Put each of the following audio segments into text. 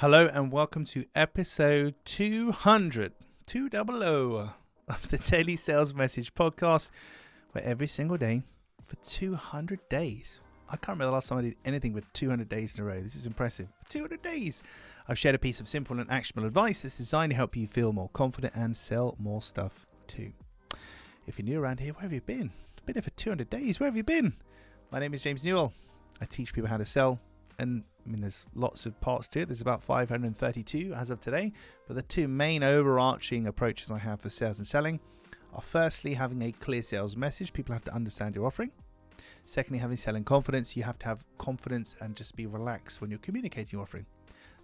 Hello and welcome to episode 200 of the Daily Sales Message podcast, where every single day for 200 days, I can't remember the last time I did anything with 200 days in a row. This is impressive. For 200 days, I've shared a piece of simple and actionable advice that's designed to help you feel more confident and sell more stuff too. If you're new around here, where have you been? I've been here for 200 days. Where have you been? My name is James Newell. I teach people how to sell. And there's lots of parts to it. There's about 532 as of today. But the two main overarching approaches I have for sales and selling are firstly, having a clear sales message. People have to understand your offering. Secondly, having selling confidence. You have to have confidence and just be relaxed when you're communicating your offering.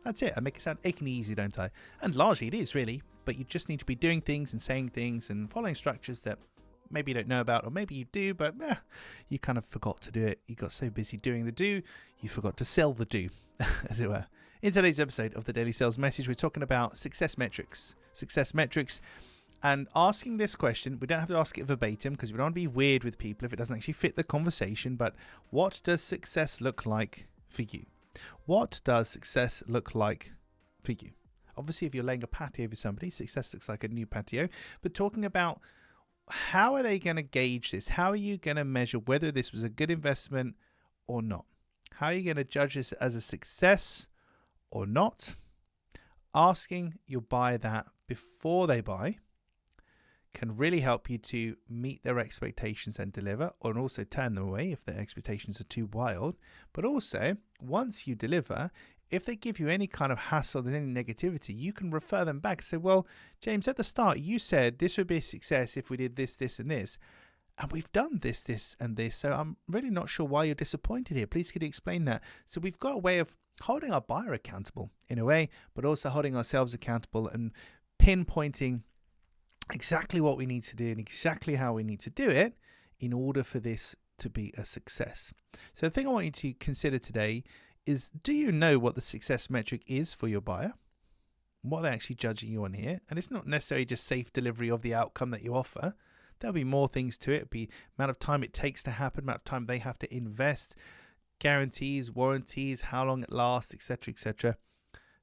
That's it. I make it sound achingly easy, don't I? And largely it is, really. But you just need to be doing things and saying things and following structures that maybe you don't know about, or maybe you do, but you kind of forgot to do it. You got so busy doing the do, you forgot to sell the do, as it were. In today's episode of the Daily Sales Message, we're talking about success metrics, and asking this question. We don't have to ask it verbatim because we don't want to be weird with people if it doesn't actually fit the conversation, but what does success look like for you? What does success look like for you? Obviously, if you're laying a patio for somebody, success looks like a new patio, but talking about how are they going to gauge this? How are you going to measure whether this was a good investment or not? How are you going to judge this as a success or not? Asking your buyer that before they buy can really help you to meet their expectations and deliver, or also turn them away if their expectations are too wild. But also, once you deliver, if they give you any kind of hassle, there's any negativity, you can refer them back and say, well, James, at the start, you said this would be a success if we did this, this, and this. And we've done this, this, and this. So I'm really not sure why you're disappointed here. Please, could you explain that? So we've got a way of holding our buyer accountable in a way, but also holding ourselves accountable and pinpointing exactly what we need to do and exactly how we need to do it in order for this to be a success. So the thing I want you to consider today is, do you know what the success metric is for your buyer? What they're actually judging you on here? And it's not necessarily just safe delivery of the outcome that you offer. There'll be more things to it. It'll be amount of time it takes to happen, amount of time they have to invest, guarantees, warranties, how long it lasts, etc., etc.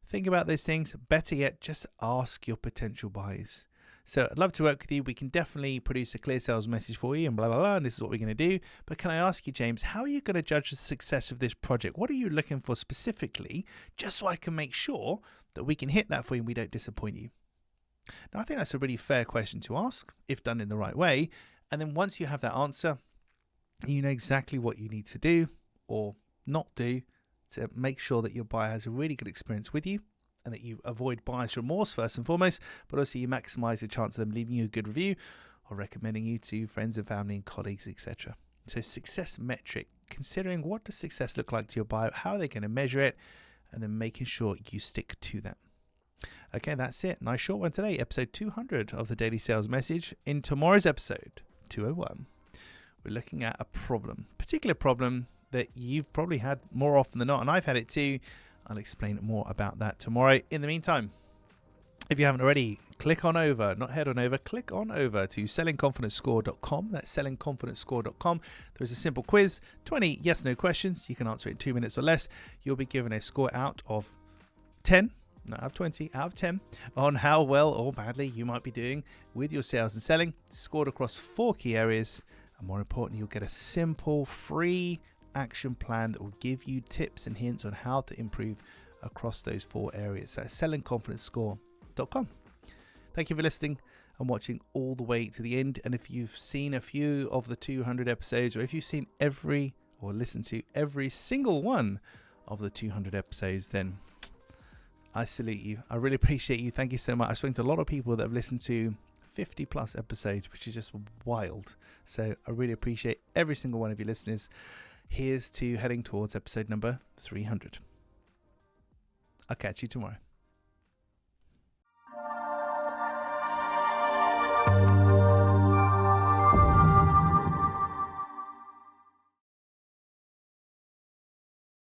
Think about those things. Better yet, just ask your potential buyers. So I'd love to work with you. We can definitely produce a clear sales message for you and blah, blah, blah. And this is what we're going to do. But can I ask you, James, how are you going to judge the success of this project? What are you looking for specifically, just so I can make sure that we can hit that for you and we don't disappoint you? Now, I think that's a really fair question to ask if done in the right way. And then once you have that answer, you know exactly what you need to do or not do to make sure that your buyer has a really good experience with you, and that you avoid buyer's remorse first and foremost, but also you maximize the chance of them leaving you a good review or recommending you to friends and family and colleagues, etc. So success metric, considering what does success look like to your buyer, how are they going to measure it, and then making sure you stick to that. Okay, that's it. Nice short one today, episode 200 of the Daily Sales Message. In tomorrow's episode, 201, we're looking at a particular problem that you've probably had more often than not, and I've had it too. I'll explain more about that tomorrow. In the meantime, if you haven't already, click on over to sellingconfidencescore.com. That's sellingconfidencescore.com. There's a simple quiz, 20 yes/no questions. You can answer it in 2 minutes or less. You'll be given a score out of 10, not out of 20, out of 10, on how well or badly you might be doing with your sales and selling, scored across 4 key areas. And more importantly, you'll get a simple, free action plan that will give you tips and hints on how to improve across those 4 areas. So that's sellingconfidencescore.com. Thank you for listening and watching all the way to the end. And if you've seen a few of the 200 episodes, or if you've seen listened to every single one of the 200 episodes, then I salute you. I really appreciate you. Thank you so much. I've spoken to a lot of people that have listened to 50 plus episodes, which is just wild. So I really appreciate every single one of you listeners. Here's to heading towards episode number 300. I'll catch you tomorrow.